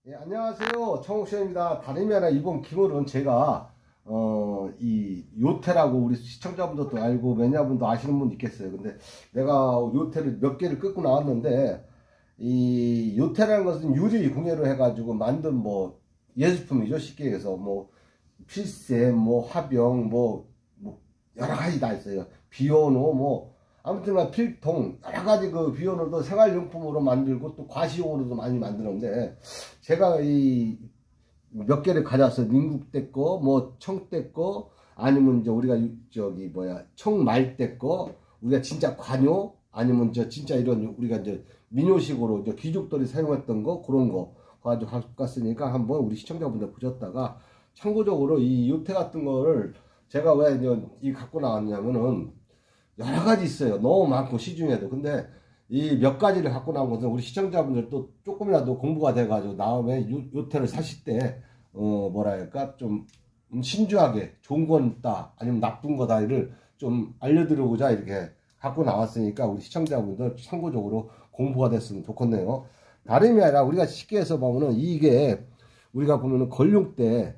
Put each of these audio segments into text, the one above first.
예, 안녕하세요. 청옥션입니다. 다름이 아니라 이번 기물은 제가 이 요태라고 우리 시청자분들도 알고 매니아분도 아시는 분 있겠어요. 근데 내가 요태를 몇 개를 끊고 나왔는데 이 요태라는 것은 유리 공예로 해가지고 만든 뭐 예술품이죠. 쉽게 해서 뭐 필세, 뭐 화병, 뭐 여러 가지 다 있어요. 비오노, 뭐 아무튼 필통 여러 가지 그 비오노도 생활용품으로 만들고 또 과시용으로도 많이 만드는데 제가 이 몇 개를 가져왔어. 민국 때 거, 뭐 청 때 거, 아니면 이제 우리가 저기 뭐야 청말 때 거, 우리가 진짜 관요, 아니면 저 진짜 이런 우리가 이제 민요식으로 이제 귀족들이 사용했던 거 그런 거 가지고 갖고 갔으니까 한번 우리 시청자분들 보셨다가 참고적으로 이 요태 같은 거를 제가 왜 이제 이 갖고 나왔냐면은 여러 가지 있어요. 너무 많고 시중에도. 근데 이 몇 가지를 갖고 나온 것은 우리 시청자분들 또 조금이라도 공부가 돼가지고 다음에 요태를 사실 때 뭐랄까 좀 신중하게 좋은 건 있다 아니면 나쁜 거다를 좀 알려드리고자 이렇게 갖고 나왔으니까 우리 시청자분들 참고적으로 공부가 됐으면 좋겠네요. 다름이 아니라 우리가 쉽게 해서 보면은 이게 우리가 보면은 걸룡 때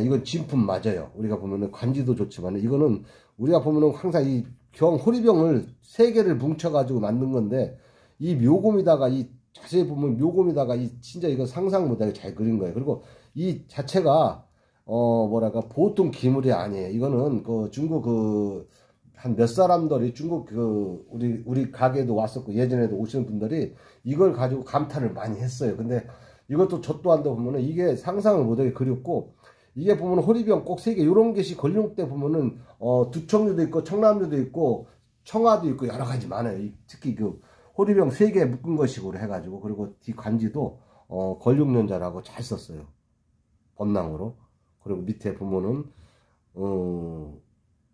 이건 진품 맞아요. 우리가 보면은 관지도 좋지만 이거는 우리가 보면은 항상 이 호리병을 3개를 뭉쳐가지고 만든 건데 이 묘곰에다가 이 자세히 보면 묘곰에다가 이 진짜 이거 상상 못하게 잘 그린 거예요. 그리고 이 자체가 뭐랄까 보통 기물이 아니에요. 이거는 그 중국 그 한 몇 사람들이 중국 그 우리 가게도 왔었고 예전에도 오시는 분들이 이걸 가지고 감탄을 많이 했어요. 근데 이것도 저 또한도 보면은 이게 상상을 못하게 그렸고 이게 보면 호리병 꼭 3개 요런 것이 걸룡 때 보면은 두청류도 있고 청남류도 있고 청아도 있고 여러 가지 많아요. 특히 그 호리병 3개 묶은 것식으로 해가지고 그리고 뒤 관지도 걸룡연자라고 잘 썼어요. 번낭으로. 그리고 밑에 보면은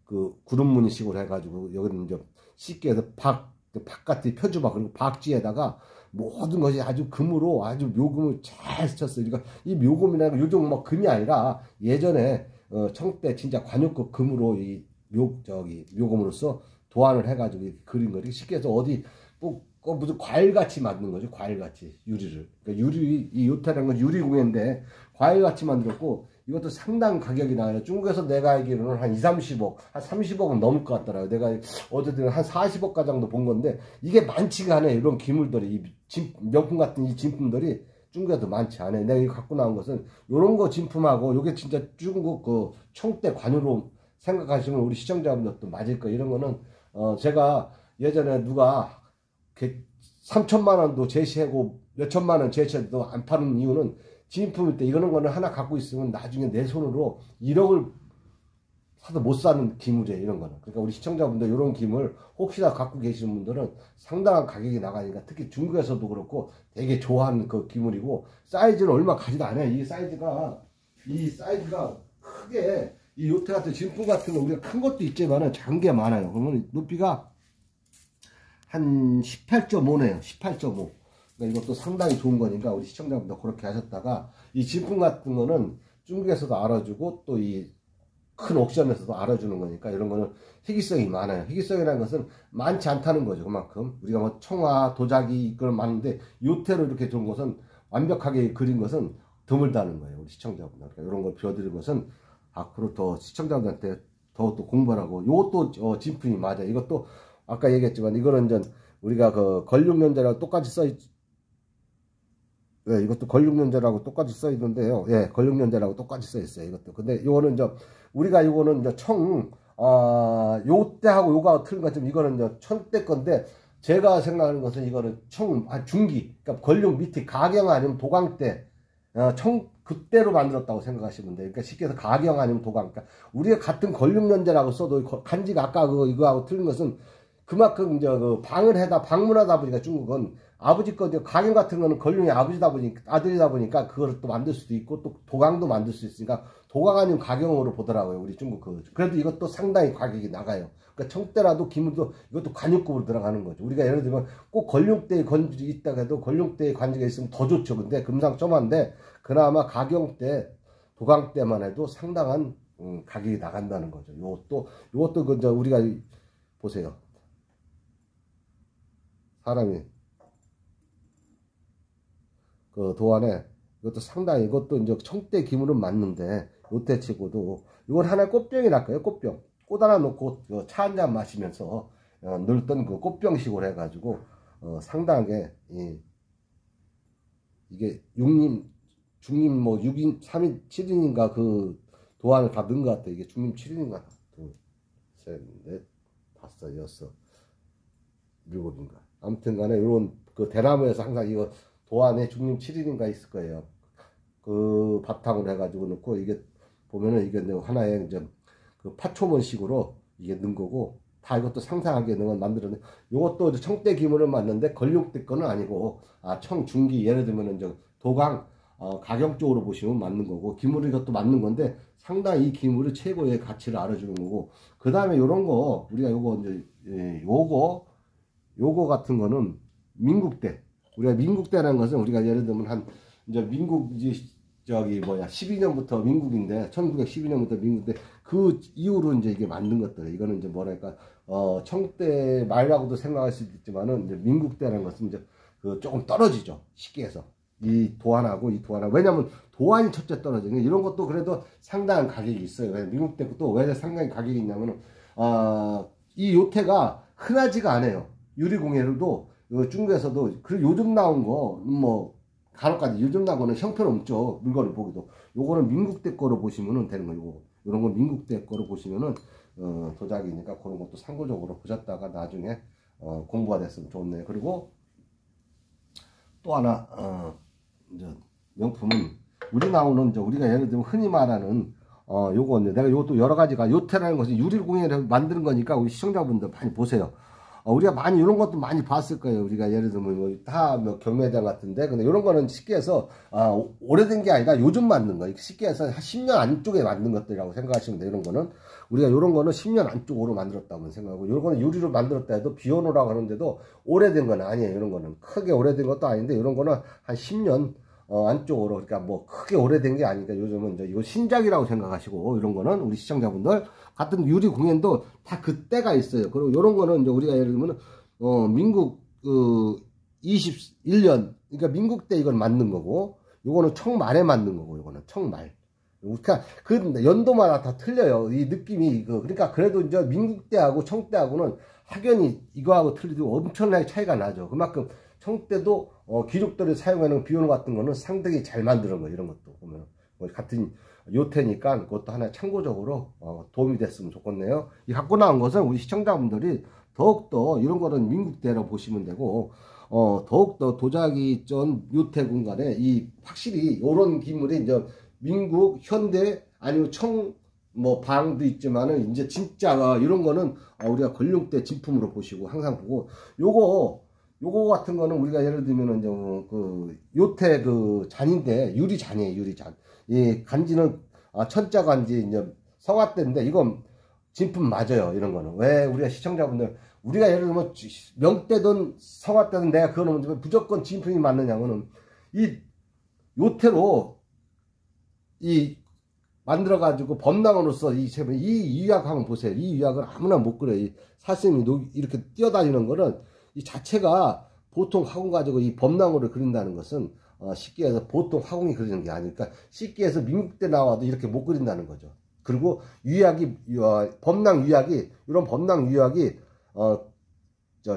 그 구름무늬식으로 해가지고 여기는 이제 쉽게 해서 바깥에 표주박 그리고 박지에다가 모든 것이 아주 금으로 아주 묘금을 잘 쳤어요. 그러니까 이 묘금이라는 건 요즘 뭐 금이 아니라 예전에 청때 진짜 관역급 금으로 이 묘금으로서 도안을 해가지고 그린 거지. 쉽게 해서 어디 뭐 무슨 과일같이 만든 거죠. 과일같이 유리를. 그러니까 이 요태라는 건 유리공예인데 과일같이 만들었고 이것도 상당 가격이 나와요. 중국에서 내가 알기로는 한 2, 30억, 한 30억은 넘을 것 같더라고요. 내가 어쨌든 한 40억 가정도 본 건데 이게 많지가 않아요. 이런 기물들이 명품 같은 이 진품들이 중국에도 많지 않아요. 내가 이거 갖고 나온 것은 이런 거 진품하고 이게 진짜 중국 그 청대 관유로 생각하시면 우리 시청자분들도 맞을 거예요. 이런 거는 제가 예전에 누가 3천만 원도 제시하고 몇천만 원 제시해도 안 파는 이유는 진품일 때 이거는 거는 하나 갖고 있으면 나중에 내 손으로 1억을 사도 못 사는 기물이에요. 이런 거는. 그러니까 우리 시청자분들 이런 기물 혹시나 갖고 계시는 분들은 상당한 가격이 나가니까 특히 중국에서도 그렇고 되게 좋아하는 그 기물이고 사이즈는 얼마 가지도 않아요. 이 사이즈가 크게 이 요트 같은 진품 같은 거 우리가 큰 것도 있지만은 작은 게 많아요. 그러면 높이가 한 18.5네요. 18.5. 그러니까 이것도 상당히 좋은 거니까 우리 시청자분들 그렇게 하셨다가 이 진품 같은 거는 중국에서도 알아주고 또 이 큰 옥션에서도 알아주는 거니까 이런 거는 희귀성이 많아요. 희귀성이라는 것은 많지 않다는 거죠. 그만큼 우리가 뭐 청화, 도자기 그런 많은데 요태로 이렇게 좋은 것은 완벽하게 그린 것은 드물다는 거예요. 우리 시청자분들. 그러니까 이런 걸 비워드린 것은 앞으로 더 시청자분들한테 더 또 공부하라고. 이것도 진품이 맞아요. 이것도 아까 얘기했지만 이거는 이제 우리가 그 걸룡연자랑 똑같이 이것도 걸룡연자라고 똑같이 써 있는데요. 예, 걸룡연자라고 똑같이 써 있어요. 이것도. 근데 이거는 우리가 이거는 이제 요때하고 요가 틀린 것처럼 이거는 이제 청때 건데 제가 생각하는 것은 이거는 중기. 그러니까 걸룡 밑에 가경 아니면 도강 때, 그때로 만들었다고 생각하시면 돼요. 그러니까 쉽게 해서 가경 아니면 도강. 그러니까 우리가 같은 걸룡연자라고 써도 간지가 아까 이거하고 틀린 것은 그만큼 이제 방문하다 보니까 중국은 아버지 거 가경 같은 거는 걸룡이 아들이다 보니까 그걸 또 만들 수도 있고 또 도강도 만들 수 있으니까 도강 아니면 가경으로 보더라고요. 우리 중국 그래도 이것도 상당히 가격이 나가요. 그러니까 청대라도 기물도 이것도 관육급으로 들어가는 거죠. 우리가 예를 들면 꼭 걸룡대에 관직이 있다고 해도 걸룡대에 관직이 있으면 더 좋죠. 근데 금상첨화인데 그나마 가경 때 도강 때만 해도 상당한 가격이 나간다는 거죠. 이것도 그 우리가 보세요. 사람이 그 도안에 이것도 상당히, 이것도 이제 청대 기물은 맞는데, 요태치고도, 이건 하나의 꽃병이 날까요? 꽃병. 꽃 하나 놓고 차 한 잔 마시면서, 늘던 그 꽃병식으로 해가지고, 상당하게, 이게 6인, 중임 뭐 6인, 3인, 7인인가 그 도안을 다 넣은 것 같아. 이게 중임 7인인가? 둘, 셋, 넷, 다섯, 여섯, 일곱인가. 아무튼 간에 요런 그 대나무에서 항상 이거 도안에 중림 7인인가 있을 거예요. 그 바탕으로 해가지고 넣고, 이게 보면은 이게 하나의 이제 그 파초문식으로 이게 넣은 거고, 다 이것도 상상하게 넣은 만들었네. 요것도 청대 기물을 맞는데 걸육대 거는 아니고, 청중기, 예를 들면 이제 도강, 가경 쪽으로 보시면 맞는 거고, 기물이 이것도 맞는 건데, 상당히 이 기물이 최고의 가치를 알아주는 거고, 그 다음에 요런 거, 우리가 요거 이제, 요거 같은 거는 민국대. 우리가 민국대라는 것은 우리가 예를 들면 이제 민국, 저기 12년부터 민국인데, 1912년부터 민국인데, 그 이후로 이제 이게 만든 것들. 이거는 이제 뭐랄까, 청대 말라고도 생각할 수도 있지만은, 이제 민국대라는 것은 이제 그 조금 떨어지죠. 쉽게 해서. 이 도안하고 이 도안하고. 왜냐면 도안이 첫째 떨어지는 이런 것도 그래도 상당한 가격이 있어요. 민국대 것도 왜 상당히 가격이 있냐면은, 이 요태가 흔하지가 않아요. 유리공예로도 중국에서도 그 요즘 나온 거 뭐 간혹까지 요즘 나온 거는 형편없죠. 물건을 보기도. 요거는 민국대 거로 보시면은 되는 거고, 요런 건 민국대 거로 보시면은 도자기니까 그런 것도 참고적으로 보셨다가 나중에 공부가 됐으면 좋네요. 그리고 또 하나 이제 명품은 우리 나오는 이제 우리가 예를 들면 흔히 말하는 요거 이제 내가 요것도 여러 가지가 요태라는 것이 유리공예를 만드는 거니까 우리 시청자분들 많이 보세요. 우리가 많이 이런 것도 많이 봤을 거예요. 우리가 예를 들면 뭐 경매장 같은데, 근데 이런 거는 쉽게 해서 오래된 게 아니라 요즘 만든 거, 쉽게 해서 한 10년 안쪽에 만든 것들이라고 생각하시면 돼요. 이런 거는 우리가 이런 거는 10년 안쪽으로 만들었다고 생각하고, 이런 거는 유리로 만들었다 해도 비오노라고 하는데도 오래된 건 아니에요. 이런 거는 크게 오래된 것도 아닌데, 이런 거는 한 10년 안쪽으로, 그러니까 뭐 크게 오래된 게 아니니까 요즘은 이제 이거 신작이라고 생각하시고, 이런 거는 우리 시청자분들 같은 유리 공예도 다 그때가 있어요. 그리고 이런 거는 이제 우리가 예를 들면 민국 21년, 그러니까 민국 때 이건 만든 거고, 요거는 청말에 만든 거고, 요거는 청말. 그러니까 그 연도마다 다 틀려요. 이 느낌이 그러니까 그래도 이제 민국 때하고 청 때하고는 확연히 이거하고 틀리고 엄청나게 차이가 나죠. 그만큼 청 때도 귀족들이 사용하는 비오노 같은 거는 상당히 잘 만드는 거예요. 이런 것도 보면 같은 요태니까 그것도 하나 참고적으로 도움이 됐으면 좋겠네요. 이 갖고 나온 것은 우리 시청자분들이 더욱더 이런 거는 민국대로 보시면 되고, 더욱더 도자기 전 요태 공간에 이 확실히 이런 기물이 이제 민국, 현대, 아니면 청, 뭐 방도 있지만은 이제 진짜 이런 거는 우리가 걸룡대 진품으로 보시고 항상 보고, 요거 같은 거는 우리가 예를 들면은 이제 그 요태 그 잔인데 유리 잔이에요. 유리 잔. 이 간지는 천자 간지 이제 성화대인데 이건 진품 맞아요. 이런 거는 왜 우리가 시청자분들 우리가 예를 들면 명대든 성화대든 내가 그거는 무조건 진품이 맞느냐면은 이 요태로 이 만들어 가지고 범랑으로서 이 유약 한번 보세요. 이 유약을 아무나 못 그려요. 이 사슴이 이렇게 뛰어다니는 거는 이 자체가 보통 화공 가지고 이 범랑으로 그린다는 것은 쉽게 해서 보통 화공이 그리는 게 아니니까 쉽게 해서 민국 때 나와도 이렇게 못 그린다는 거죠. 그리고 유약이 범랑 유약이 이런 범랑 유약이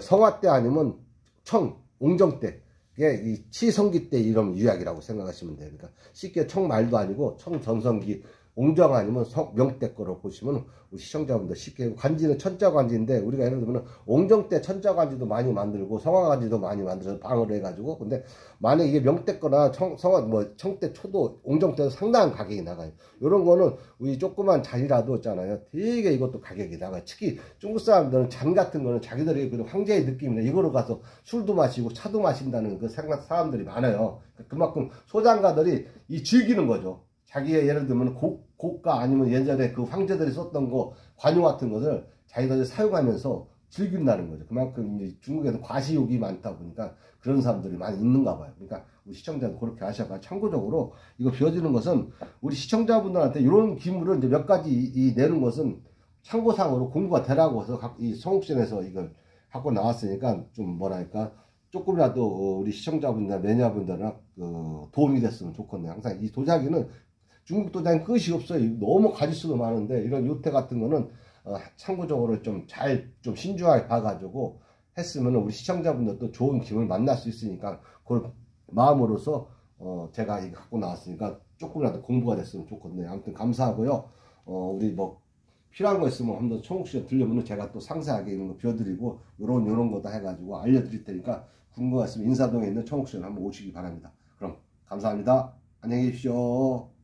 성화 때 아니면 청 옹정 때 이 치성기 때 이런 유약이라고 생각하시면 돼요. 그러니까 쉽게 청말도 아니고 청전성기 옹정 아니면 명대 거로 보시면 우리 시청자분들 쉽게 관지는 천자 관지인데 우리가 예를 들면 옹정 때 천자 관지도 많이 만들고 성화 관지도 많이 만들어서 방어를 해가지고 근데 만약 이게 명대 거나 성화 뭐 청대 초도 옹정 때도 상당한 가격이 나가요. 이런 거는 우리 조그만 잔이라도 있잖아요. 되게 이것도 가격이 나가요. 특히 중국 사람들은 잔 같은 거는 자기들이 그 황제의 느낌이나 이거로 가서 술도 마시고 차도 마신다는 그 생각 사람들이 많아요. 그만큼 소장가들이 이 즐기는 거죠. 자기의 예를 들면 고가 아니면 예전에 그 황제들이 썼던 거 관용 같은 것을 자기들이 사용하면서 즐긴다는 거죠. 그만큼 이제 중국에는 과시욕이 많다 보니까 그런 사람들이 많이 있는가 봐요. 그러니까 우리 시청자는 그렇게 하셔가 참고적으로 이거 비워지는 것은 우리 시청자분들한테 이런 기물을 이제 몇 가지 내는 것은 참고상으로 공부가 되라고 해서 이 성옥션에서 이걸 갖고 나왔으니까 좀 뭐랄까 조금이라도 우리 시청자분들이나 매니아분들이나 도움이 됐으면 좋겠네요. 항상 이 도자기는 중국 도자기는 끝이 없어요. 너무 가짓수도 많은데 이런 요태 같은 거는 참고적으로 좀 신중하게 봐가지고 했으면 우리 시청자분들도 좋은 김을 만날 수 있으니까 그런 마음으로서 제가 이거 갖고 나왔으니까 조금이라도 공부가 됐으면 좋겠네요. 아무튼 감사하고요. 우리 뭐 필요한 거 있으면 한번 청옥씨가 들려면 제가 또 상세하게 이런 거 비워드리고 요런 거다 해가지고 알려드릴 테니까 궁금하시면 인사동에 있는 청옥씨를 한번 오시기 바랍니다. 그럼 감사합니다. 안녕히 계십시오.